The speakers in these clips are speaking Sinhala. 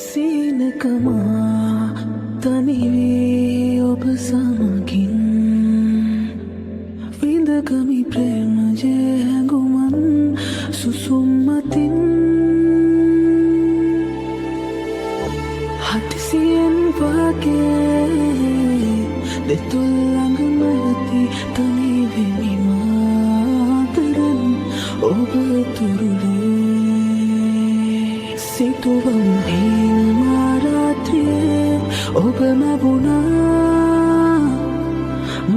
සීනකමා තනිවේ ඔබ සමගින් විඳගමි ප්‍රේමජය හැඟුමන් සුසුම්මතින් හටිසියෙන් වගේ දෙතුල් ළඟමැති තනිවෙමි මාතරන් ඔබ තුරුලේ සිතුවම් හීන මාරාත්‍රියේ ඔබ මැවුණා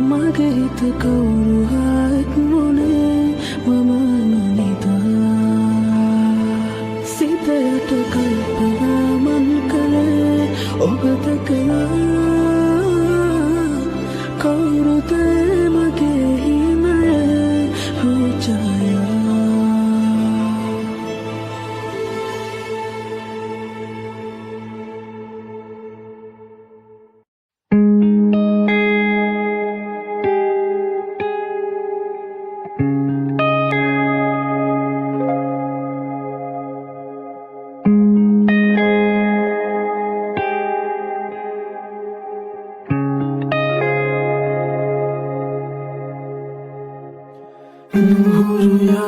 මගේ හිත කවුරු හත් නොනේ මම නොනිදා සිතයට කල්පනා මන් කළේ ඔබ දැකලා කවුරුද මගේ හිමේ රෝජායා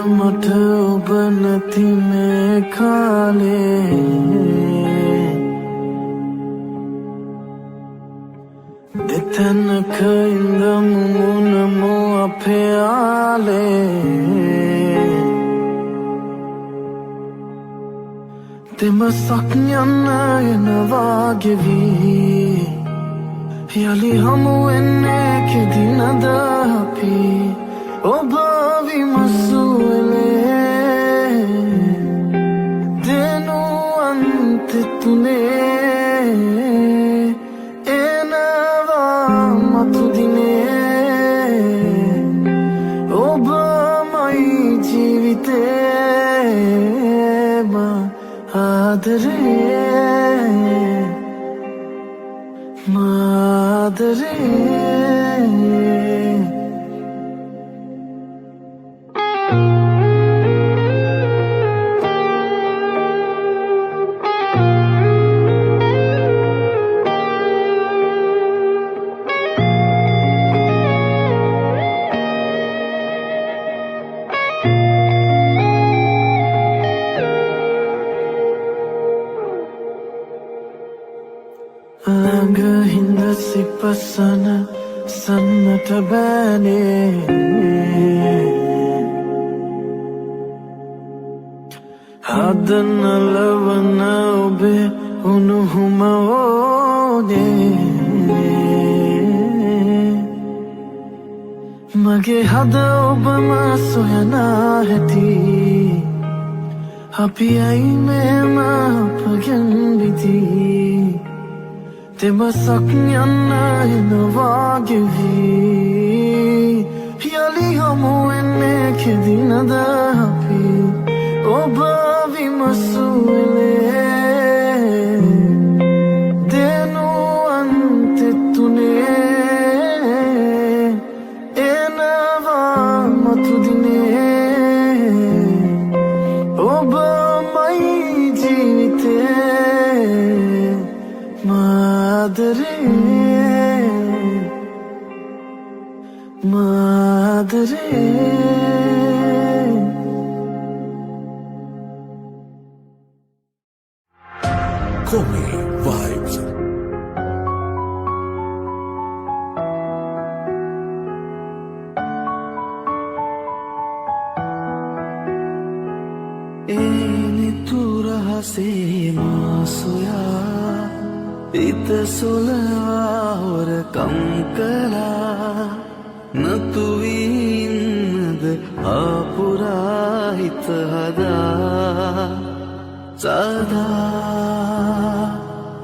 මට ඔබ නැති මේ කාලේ දෙතැනක ඉඳමු මුනමු අපේ ආලේ දෙමසක් යන්න එනවා ගෙවී යලි හමු වෙන්නේ කෙදිනද අපි ඔබ විමසුවලේ දෙනු අන්තෙතුනේ එනවා මතුදිනේ ඔබමයි ජීවිතේ ආදරේ මාදරේ ළඟ හිඳ සිපසන සන්නට බෑනේ හදන ලවන ඔබේ උණුහුම ඕනේ මගේ හද ඔබම සොයනා හැටි අපි ඇයි මෙම අපගෙන් විදී දෙමසක් යන්න එනවා ගෙවී යලි හමු වෙන්නේ කෙදිනද අපි ඔබ විමසුවලේ දෙනු අන්තෙතුනේ එනවා මතුදිනේ ඔබමයි ජීවිතේ මාදරේ මාදරේ Komi Vibes. නිතුරහසේ මාසොයා හිත සොලවා හොරකම් කළා නතුවීන්නද ආපුරා හිත හදා සදා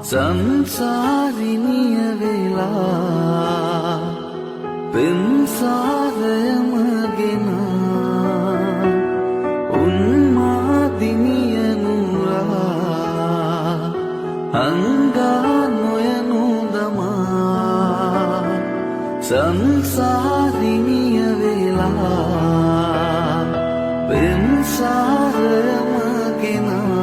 සංසාරිනිය වෙලා පෙන්සාරයම ගෙනා උන්මාදිනිය නුරා අංගා නොයනු දමා සංසාරිනිය වෙලා පෙන්සාරයම ගෙනා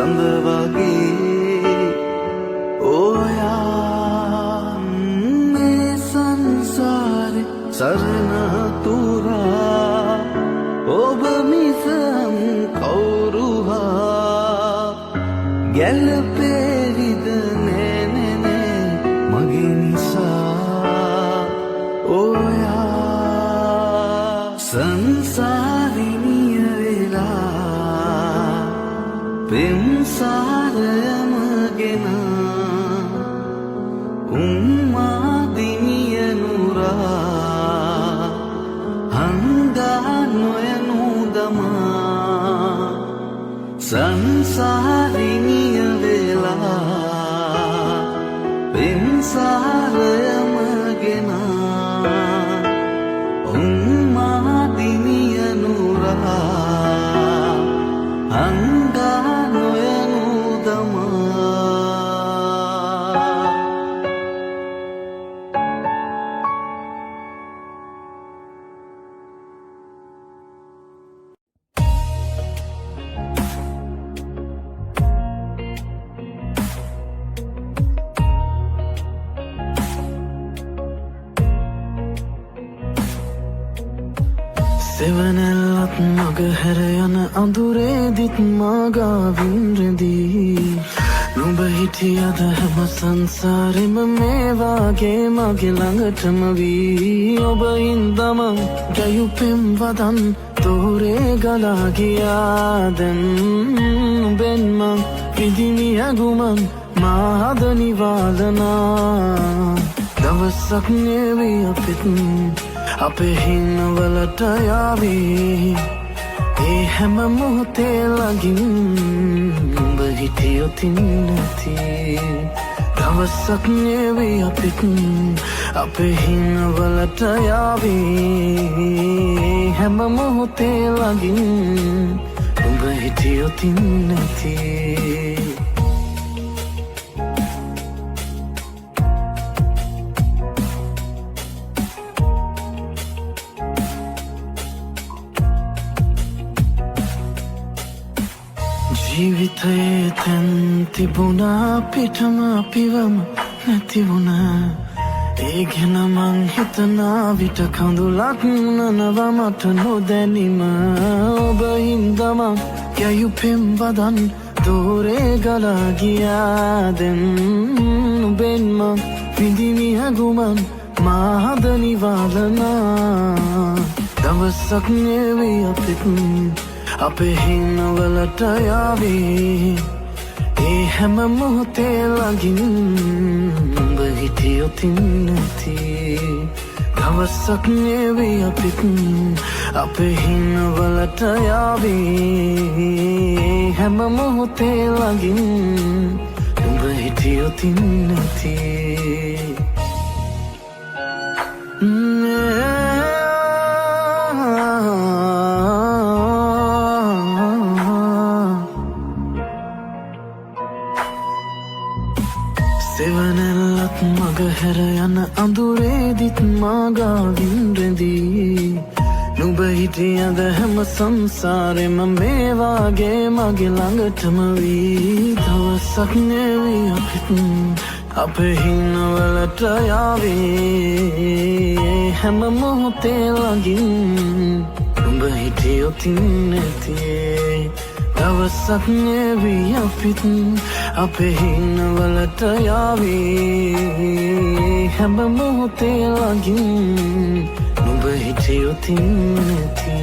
සඳ වගේ ඔයා මේ සංසාරේ සරණ තුරා ඔබ මිසම් කවුරුහා ගැලපෙරිද නෑ මගේ නිසා ඔයා සංසාරිනිය වෙලා පෙම්සාරයම ගෙන උම්මාදිනිය නුරා හංගා නොයනු දමා සංසාරිනිය වෙලා පෙම්සාරයම ගෙන උම්මාදිනිය නුරා හංගා නොයනු දමා සෙවනැල්ලත් මග හැර යන අඳුරේදිත් මාගාවින් රැඳී නුඹ හිටියද හැම සංසාරෙම මේ වාගේ මගේ ළඟටම වී ඔබ ඉඳමං ගැයුපෙම් වදන් තෝරේ ගලා ගියා දැන් නුඹෙන් මං විඳිනි ඇගුමන් මාහද නිවාලනා දවසක් නෙවී අපිත් අපේ හින්නවලට යාවී ඒ හැම මොහොතේ ළඟින් උඹ හිටියොතින් නැති දවසක් නෙවී අපිත් අපේ හින්නවලට යාවී හැම මොහොතේ ළඟින් උඹ හිටියොතින් නැති ජීවිතයේ තැන් තිබුණා පිටම අපිවම නැති වුණා ඒ ගැන මං හිතනා විට කඳුලක් නනවා මට නොදැනීම ඔබ හින්දා මං ගැයුපෙම් වදන් තෝරේ ගලා ගියා දැන් නුඹෙන් මං විඳිනි ඇගුමන් මාහද නිවාලනා දවසක් නෙවී අපිත් අපේ හින්නවලට යාවී ඒ හැම මොහොතේ ළඟින් උඹ හිටියොතින් නැති දවසක් නෙවී අපිත් අපේ හින්නවලට යාවී හැම මොහොතේ ළඟින් උඹ හිටියොතින් නැති සෙවනැල්ලත් මග හැර යන අඳුරේදිත් මාගාවින් රැඳී නුඹ හිටියද හැම සංසාරෙම මේ වාගේ මගේ ළඟටම වී දවසක් නෙවී අපිත් අපේ හින්නවලට යාවී හැම මොහොතේ ළඟින් නුඹ හිටියොතින් නැති දවසක් නෙවී අපිත් අපේ හින්නවලට යාවී හැම මොහොතේ ළඟින් නුඹ හිටියොතින් නැති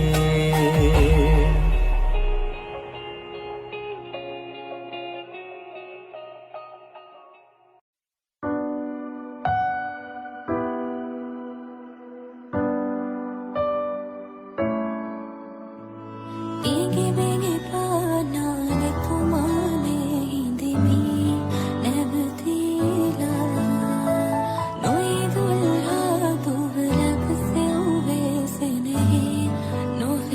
No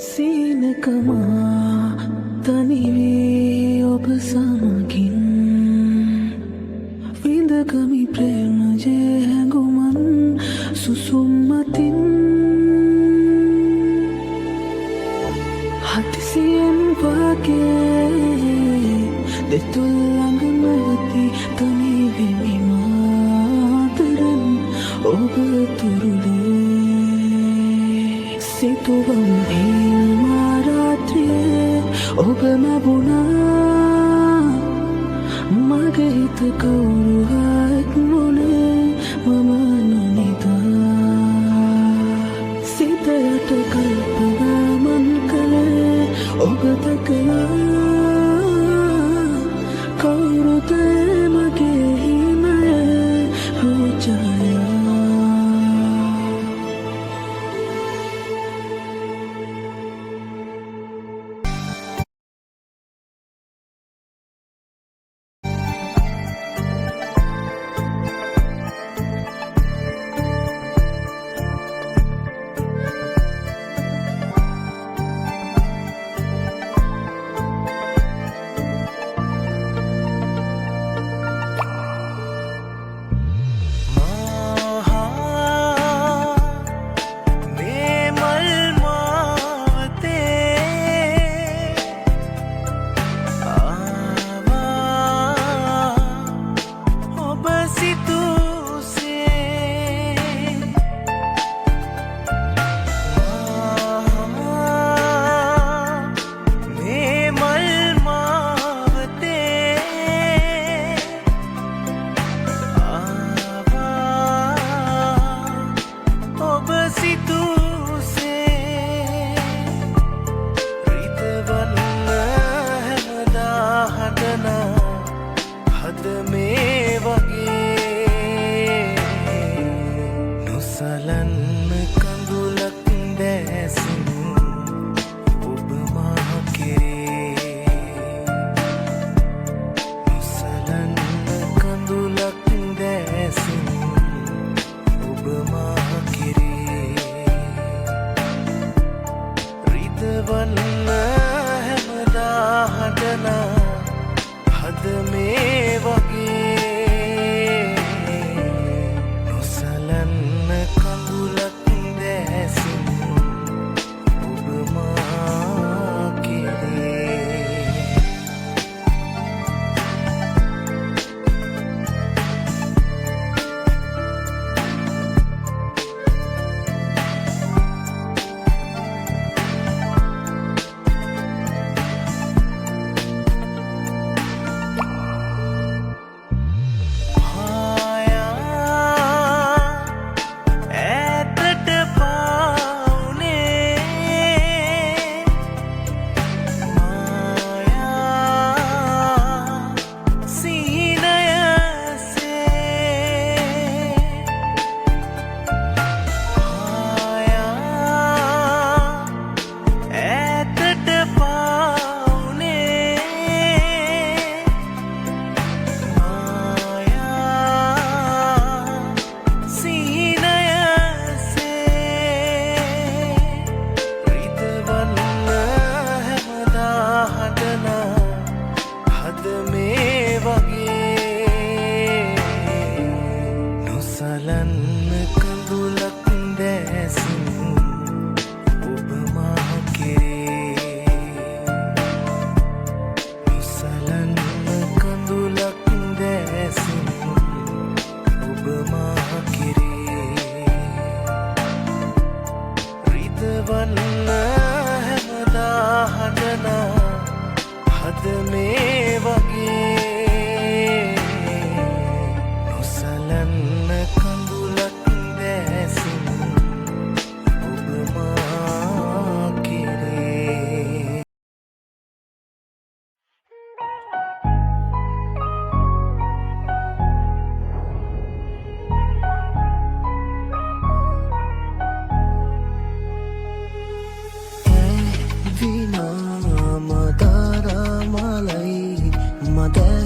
සීනකමා තනිවේ ඔබ සමගින් විඳගමි ප්‍රේමජය හැඟුමන් සුසුම්මතින් හතිසියෙන් වගේ දෙතුල්ළඟ නැවති තනිවෙමි මාතරන් ඔබ තුරුලේ සිතුවම් මාරාත්‍රියේ ඔබ නැබුණා මගේ හිත කවුරුහත් නොනේ මම නොනිදා සිතයට කල්පනාමන් කළේ ඔබ දැකලා කවුරුද මගේ හිමය රෝජායා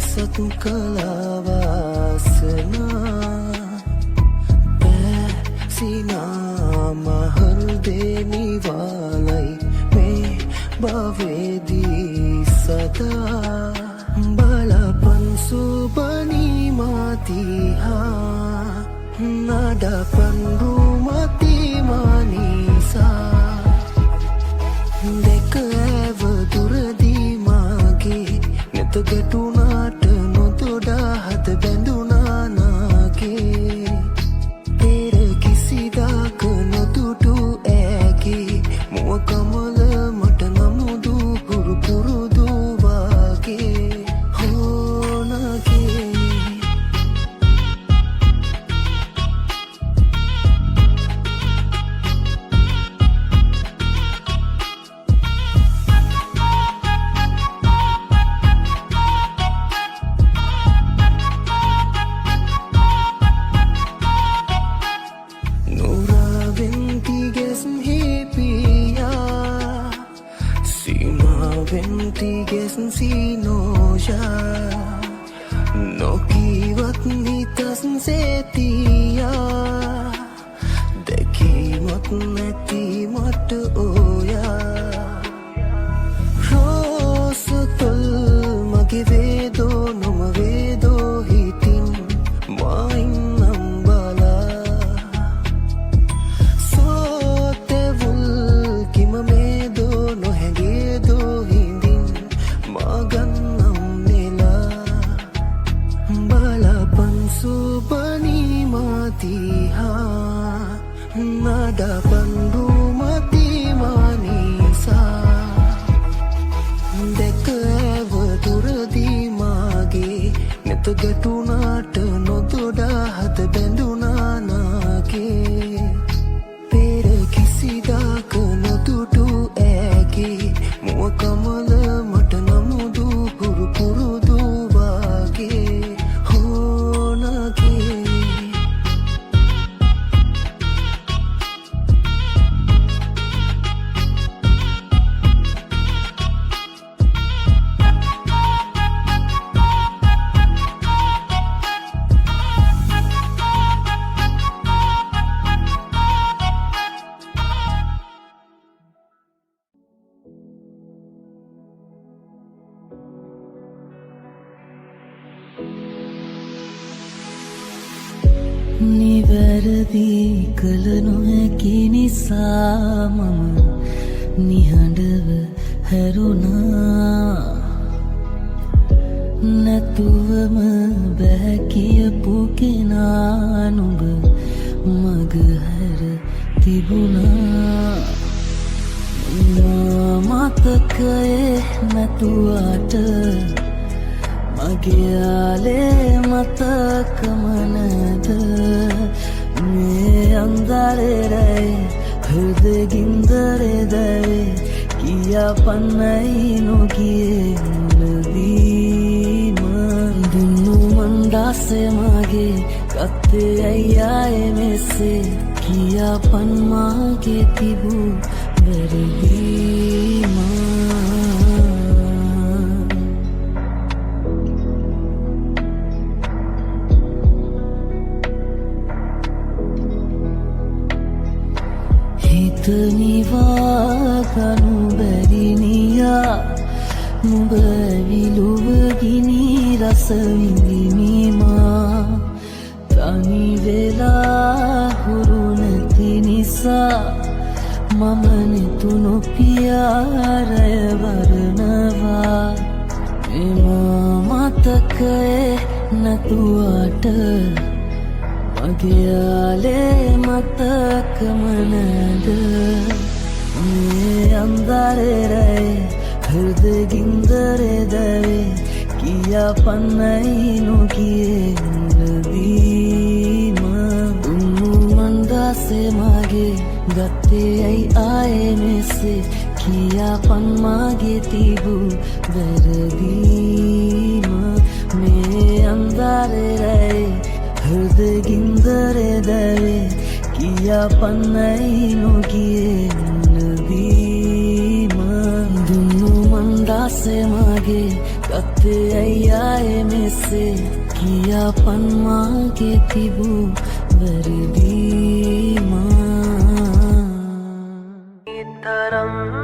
සතු කලාවාසනා පැසිනා මහල් දෙනිවාලයි මේ භවේදී සදා බලපන් සුබනී මාතිහා නඩපන් රුමති මානිසා දෙක ඇව දුරදී මාගේ නෙත ගැටුණාට නොතොඩා හද බැඳුණා නාගේ පෙර කිසිදාක නොදුටු ඇගේ මුව කමල මට නමුදු පුරු පුරුදු වාගේ හෝනගේ Ventigessen sinoja Nokivat nitasen setia Dekimat neti mat oya Rosatul mage vedo noma vedo hitin Main nambala Sotevul kima medo no hengedo Subani matiha nadapan rumati manisa deka eva duradi mage neta gatunata nododa hada benduna nage pera kisidaka nodutu age muwa kamala mata namudu puru purudu wage නිවැරදි කළ නොහැකි නිසා මම නිහඬව හැරුණා නැතුවම බෑ කියපු කෙනා නුඹ මග හැර තිබුණා මතකයේ නැතුවට මගේ යාලේ මතකම නැද මේ අන්දරේ හෘදේ ගින්දරේ දැවේ කියා පන්නයි නොගියේ මුලදීම දුන්නු මන්දාසේ මගේ ගත්තේ අයියායේ මෙසේ කියා පන් මාගේ තිබූ වැරදීම නිවාගනු බැරිනියා නුඹ විලුවගිනි රසවිඳිනීමා තනි වෙලා හුරු නැති නිසා මම නිතුනු පියාරය වරනවා එම මතකයේ නැතුවට මගේ යාලේ මතකම නැද මේ අන්දරේ හෘදේ ගින්දරේ දැවේ කියා පන්නයි නොගියේ මුලදීම දුන්නු මන්දාසේ මගේ ගත්තේ ඇයි ආයේ මෙසේ කියා පන් මාගේ තිබූ වැරදීම මේ අන්දරේ හෘදේ ගින්දරේ දැවේ කියා පන්නයි නොගියේ මුලදීම දුන්නු මන්දාසේ මගේ ගත්තේ ඇයි ආයේ මෙසේ කියා පන් මාගේ තිබූ වැරදීම තරම්ම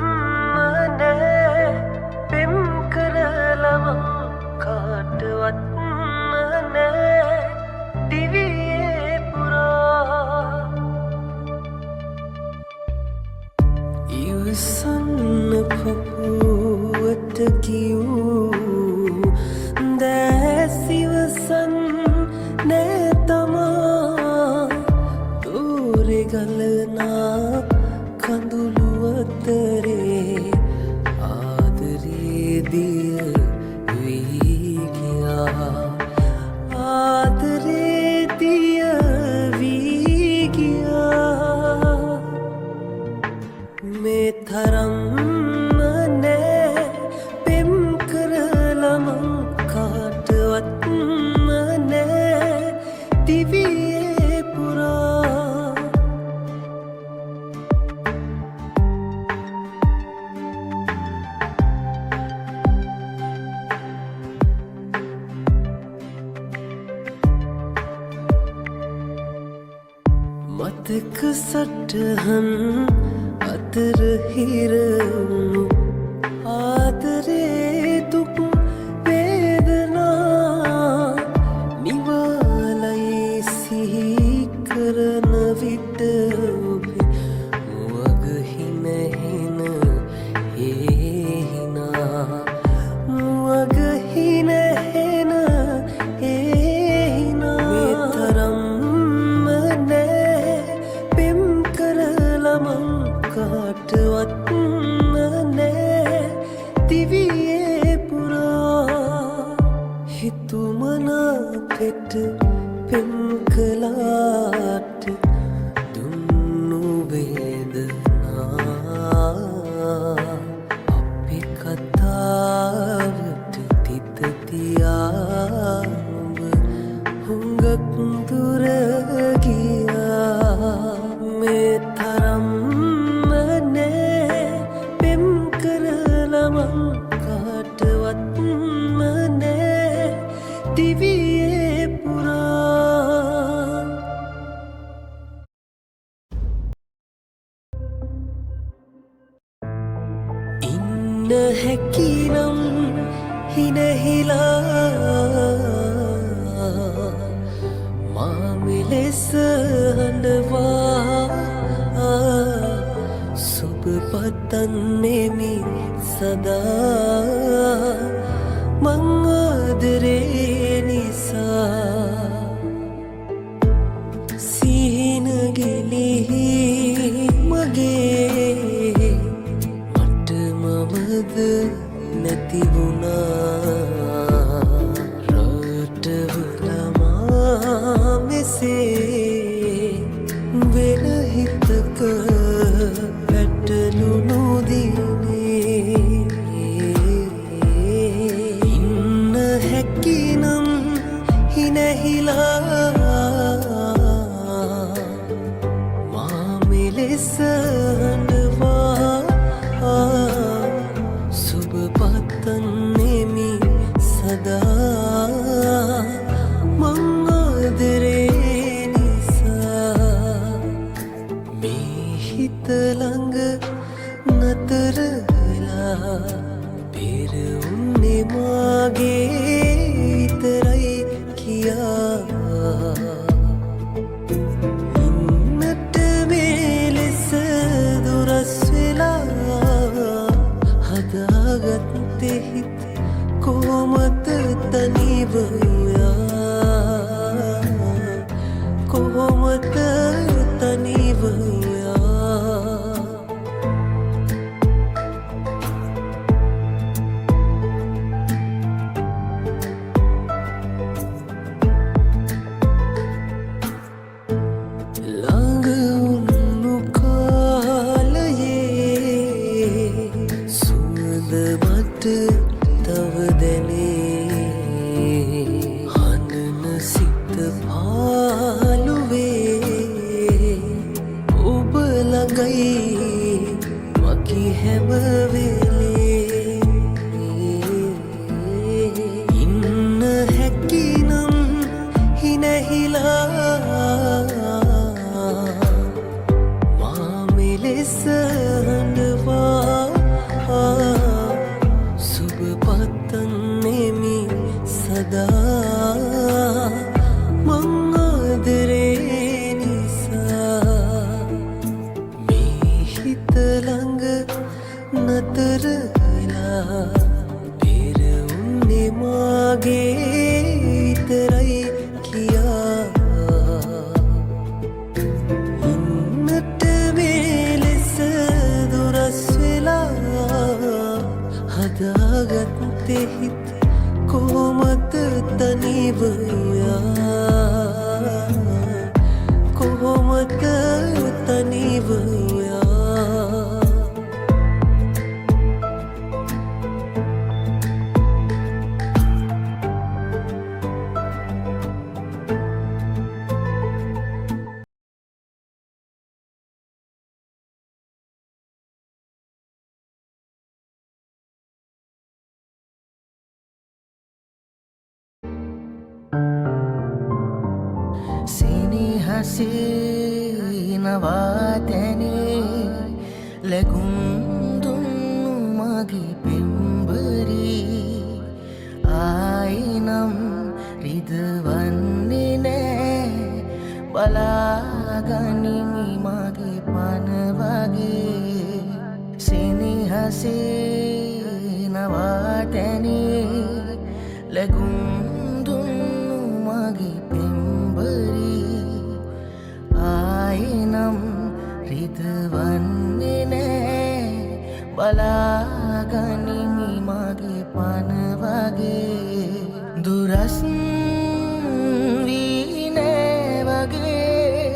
දෙක සටහන් අතර හිරවුණු ආදරේ දුක් වේදනා නිවාලයි සිහි කරන විට ඔබේ මුවග හින හින හේහිනා මුවග හින හෙන හේහිනා මේ තරම්ම නෑ පෙම් කරලා මං කාටවත් නෑ දිවියේ පුරා හිතුමනා පෙට පෙම් කලාට දුන්නු වේදනා අපි කතාවට තිත තියා ඔබ හුඟක් දුර ගියා මේ තරම්ම නෑ පෙම් කරලා මං කාටවත් නෑ දිවියේ පුරා ඉන්න හැකිනම් හිනහිලා මා මෙලෙස හඬවා සුබ පතන්නෙමි සදා මං ආදරේ නිසා සිහින ගිලිහි මගේ මට මමද නැති වුණා රටවලමා මෙසේ වෙන හිතක පැටලුණු දිනේ ඉන්න හැකිනම් හිනහිලා මා මෙලෙස හඬවා සුබ පතන්නෙමි සදා මං ආදරේ නිසා මේ හිත ළඟ නතර වෙලා පෙර උන්නේ මාගේ විතරයි කියා ඉන්නට මේ ලෙස දුරස් වෙලා හදාගත්තේ හිත කොහොමද තනිව කොහොමද තනිව ළඟ වුණු කාලයේ සුවඳ මට තව දැනේ හඬන සිත පාළුවේ ඔබ ළඟයි මගේ හැම වෙලේ ඉන්න හැකිනම් හිනහිලා මා මෙලෙස හඬවා සුබ පතන්නෙමි සදා මං ආදරේ නිසා මේ හිත ළඟ නතර වෙලා පෙර උන්නේ මාගේ විතරයි කියා ඉන්නට මේ ලෙස දුරස් වෙලා හදාගත්තේ හිත කොහොමද තනිව කොහොමද තනිව සිනිහසේ නවාතැනේ ලැගුම්දුන්නු මගේ පෙම්බරී ආයිනම් රිදවන්නේ නෑ බලාගනිමි මගේ පන වගේ සෙනෙහසේ නවාතැනේ ලැගුම්දුන්නු මගේ පෙම්බරී ආයිනම් රිදවන්නේ නෑ බලාගනිමි මගේ පන වගේ දුරස් වී නෑ වගේ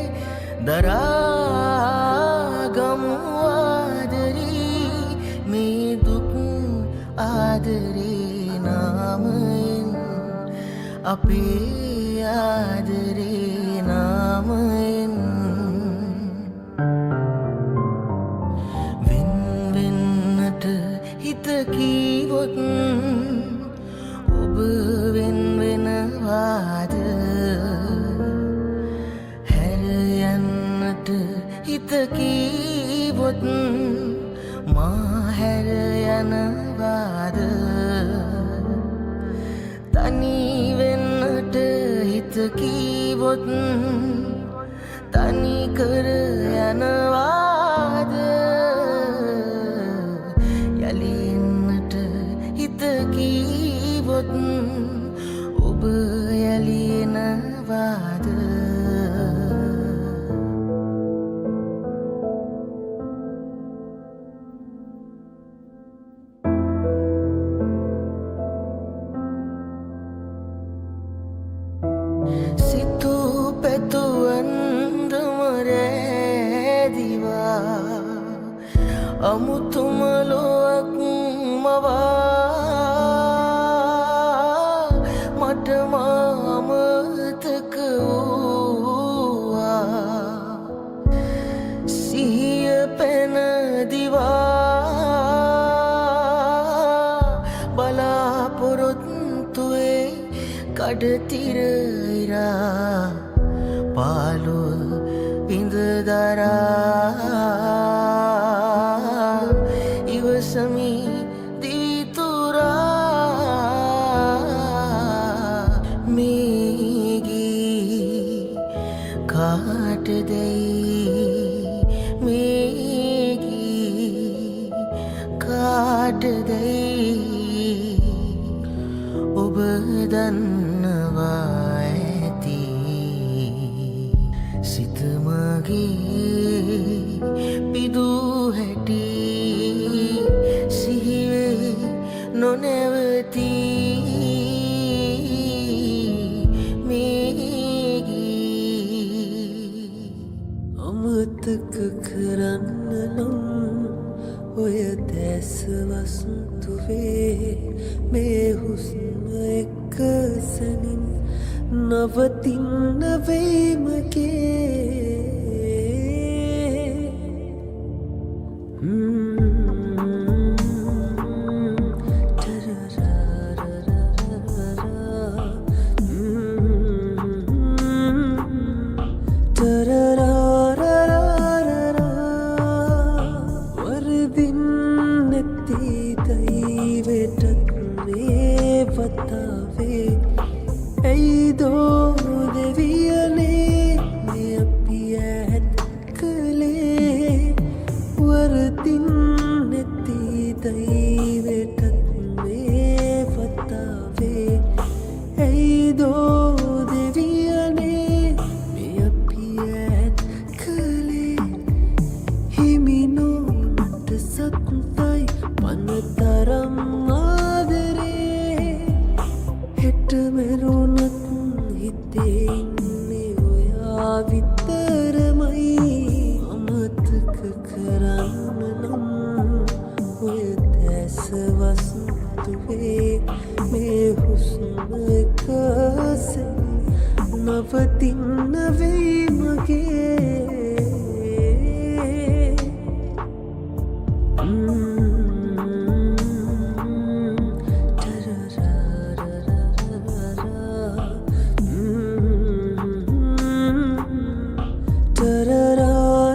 දරාගමු ආදරී මේ දුක් ආදරේ නාමයෙන් අපේ ආදරේ නාමයෙන් වෙන්වෙන්නට හිත කීවොත් ඔබ වෙන් වෙනවාද හැර යන්නට හිත කීවොත් මා හැර යනවාද තනි වෙන්නට හිත කීවොත් තනි කර යනවාද යලි එන්නට හිත කීවොත් ඔබ යලි එනවාද සිතු පැතුවන්දම රෑදිවා අමුතුම ලොවක් මවා මට මාමතක වූවා සිහිය පැනදිවා බලාපොරොත්තුවේ කඩතිරයිරා පාලුව ඉඳදරා ඉවසමි දිවිතුරා මේගී කාටදැයි මේගී කාටදැයි ඔබ දන්නවා ඇති සිතමගේ පිදූ හැටි සිහිවේ නොනැවති මේගී අමතක කරන්න නම් ඔය දැස වස්තුවේ මේ හුස්ම එක සැනින් නවතින්න වේමගේ ඇයිදෝ දෙවියනේ මේ අපි ඇත් කළේ වරදින් නැති දෛවයටත් මේ වතාවේ ඇයිදෝ දෙවියනේ මේ අපි ඇත් කළේ හිමිනෝට සත්තයි පනතරම් ආදරේ හෙට මෙරුණත් හිතේ ඉන්නේ ඔයා විතරමයි අමතක කරන්න නම් ඔය දැස වස්තුවේ මේ හුස්ම එකසේ නවතින්න වෙයි මගේ da da da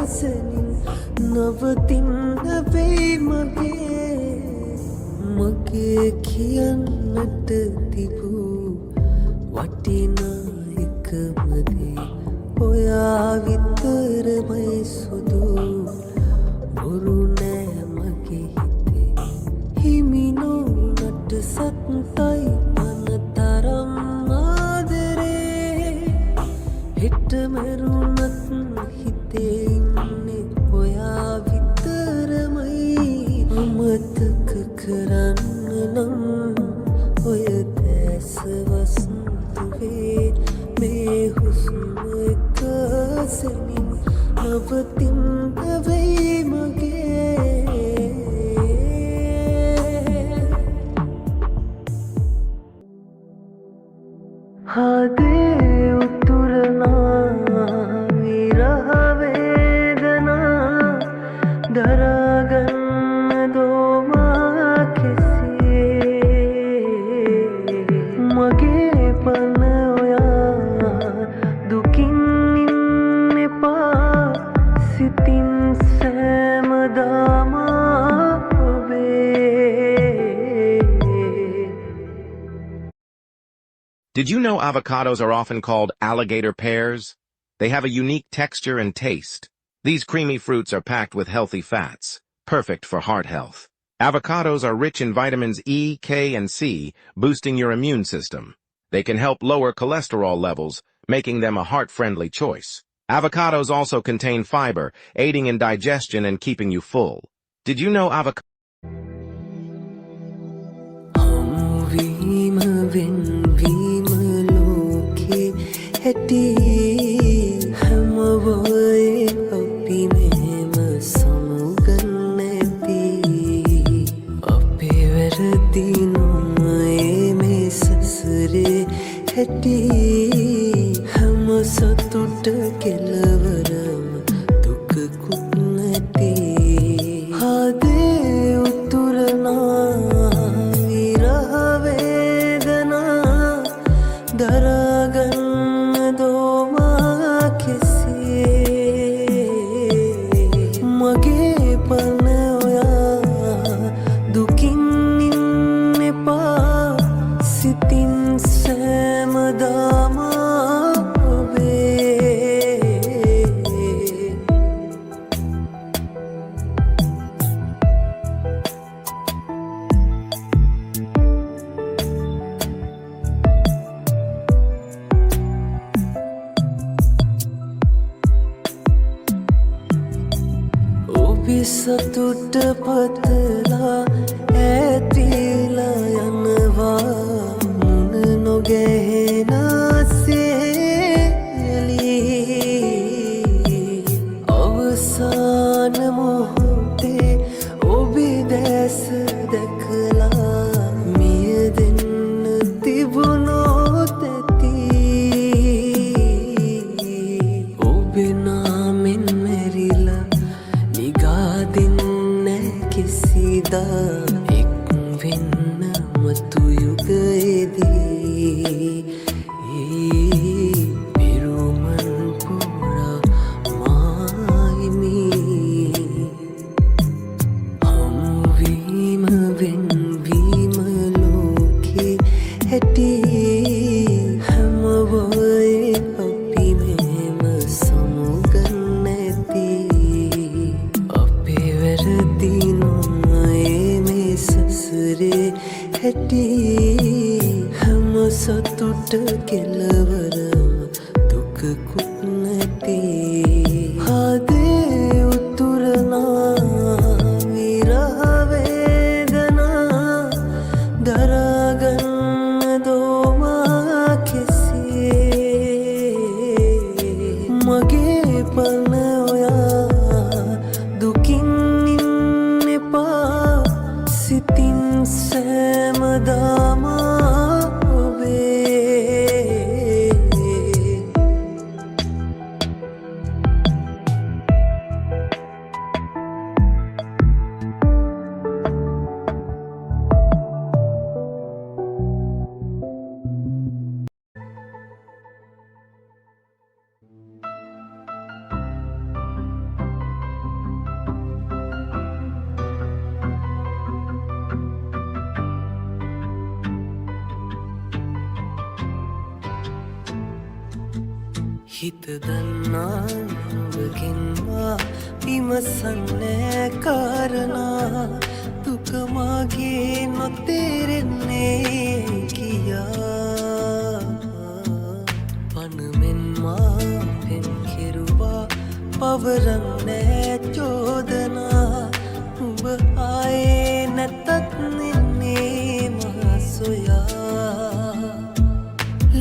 එසනින් නවතින්න වෙයි මගේ කියන්නට තිබූ වටිනා එකම දේ ඔයා විතරමයි සුදු බොරු නෑ මගේ හිතේ හිමි නොවුනට සත්තයි පනතරම් ආදරේ හිට මැරුණත් හිතේ ඉන්නේ ඔයා විතරමයි අමතක කරන්න නම් ඔය දැස වසන්තුවේ මේ හුස්ම එක සෙමින් නවතින්න වෙයි මගේ හදේ උතුරනා විරහ වේදනා දරාගන්න දෝමා කෙසේ මගේ පන ඔයා දුකින් ඉන්න එපා සිතින් සෑමදාමා ඔබේ Did you know avocados are often called alligator pears? They have a unique texture and taste. These creamy fruits are packed with healthy fats, perfect for heart health. Avocados are rich in vitamins E, K, and C, boosting your immune system. They can help lower cholesterol levels, making them a heart-friendly choice. Avocados also contain fiber, aiding in digestion and keeping you full. Did you know avocados හමුවීම වෙන්වීම ලෝකේ ඇති හැමවොයේ අපි මෙහෙම සමුගන්න ඇති අපේ වැරදි නොමයේ මේ සසරේ ඇති හැම සතුට කෙලවරම දුකකුත් නැති හදේ උතුරනා දරාගන්න දෝමා කෙසේ මගේ පන ඔයා දුකින් ඉන්න එපා සිතින් සෑමදාමා ඔබේ සතුට පතලා ඇතිලා යනවා මුණ නොගැහෙනසේලී අවසාන මොහොතේ ඔබේ දැස දැකලා මිය දෙන්න තිබුණොත් ඇති ඔබේ නාමෙන් මැරිලා කිසිදා එක් වෙන්න මතු යුගයේදී පිරුමන් පුරා මායිමි හමුවීම වෙන්වීම ලෝකේ ඇති හැමවොයේ අපි මෙහෙම සමුගන්න ඇති අපේ වැරදි ඇති හැම සතුට කෙලවරම දුකකුත් නැති හදේ උතුරනා විරහ වේදනා දරාගන්න දෝමා කෙසේ මගේ පන ඔයා දුකින් ඉන්න එපා සිතින් සෑමදාමා ඔබේ හිත දන්නා නුඹගෙන්වා විමසන්නේ කාරණා දුක මාගේ නොතේරෙන්නේ කියා පනමෙන් මා පෙන් කෙරුවා පවරන්නේ චෝදනා නුඹ ආයේ නැතත් නින්නේ මා සොයා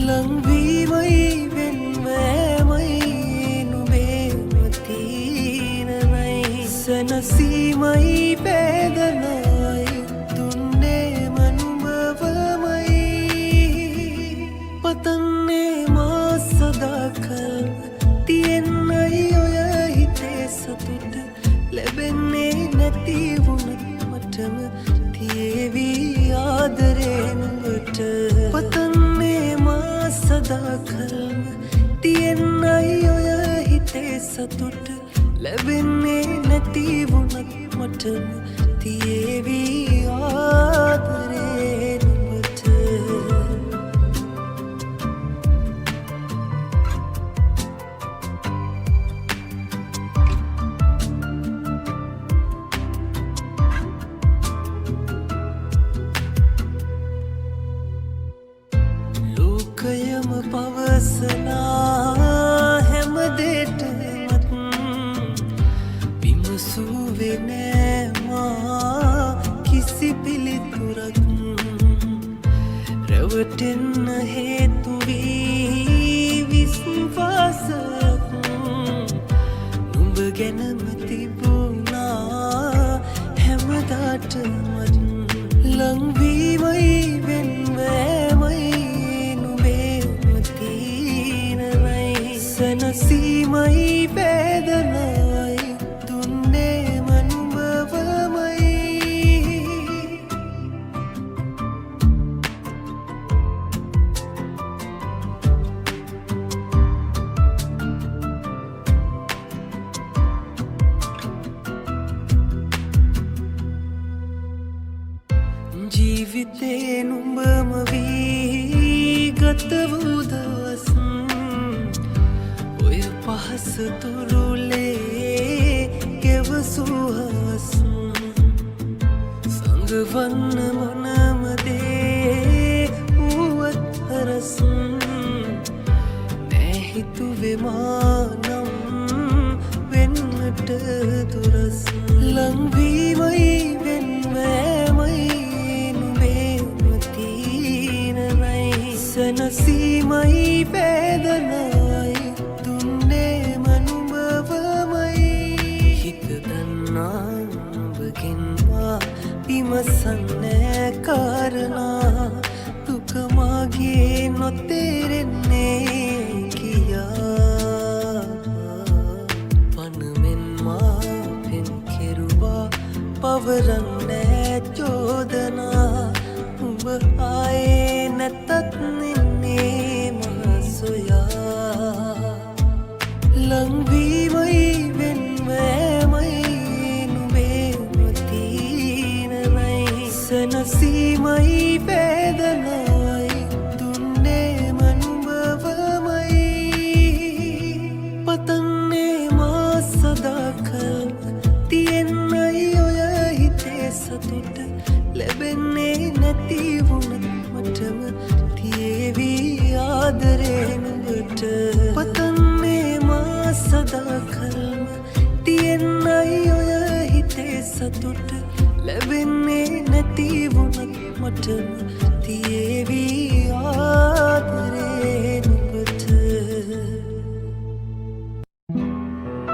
ලංවීමයි වෙන්වෑමයි නුඹේම තීරණයි සැනසීමයි වේදනයි දුන්නේම නුඹවමයි පතන්නේ මා සදාකල් තියෙන්නයි ඔය හිතේ සතුට ලැබෙන්නේ නැති වුණත් මටම තියේවි ආදරේ නුඹට පතන්නේ මා සදාකල්ම තියෙන්නයි ඔය හිතේ සතුට ලැබෙන්නේ නැති වුණත් මටම තියේවි ආදරේ නුඹට ලෝකයම පවසනා හැමදේටමත් විමසුවේ නෑ මා කිසි පිළිතුරක් රැවටෙන්න හේතු වී විශ්වාසයක් නුඹ ගැනම තිබුණා හැමදාටමත් ලංවීමයි වෙන්වෑමයි සැනසීමයි වේදනයි දුන්නේම නුඹවමයි ජීවිතේ නුඹම වී ගත වූ දවස් පහස තුරුලේ ගෙවසුහවස් සඟවන්න මොනමදේ වුවත් හරස් නැහිතුවේ මානම් වෙන්නට දුරස් ලංවීමයි වෙන්වෑමයි නුඹේම තීරණයි සැනසීමයි වේදනයි විමසන්නේ කාරණා දුක මාගේ නොතේරෙන්නේ කියා පනමෙන් මා පෙන් කෙරුවා පවරන්නේ චෝදනා උඹ ආයේ නැතත් නින්නේ මා සොයා ලංවීමයි වෙන්වෑමයි සැනසීමයි වේදනයි දුන්නේම නුඹවමයි පතන්නේ මා සදාකල් තියෙන්නයි ඔය හිතේ සතුට ලැබෙන්නේ නැති වුණත් මටම තියේවි ආදරේ නුඹට පතන්නේ මා සදාකල්ම තියෙන්නයි ඔය හිතේ සතුට ලැබෙන්නේ නැති වුණත් මටම තියේවි ආදරේ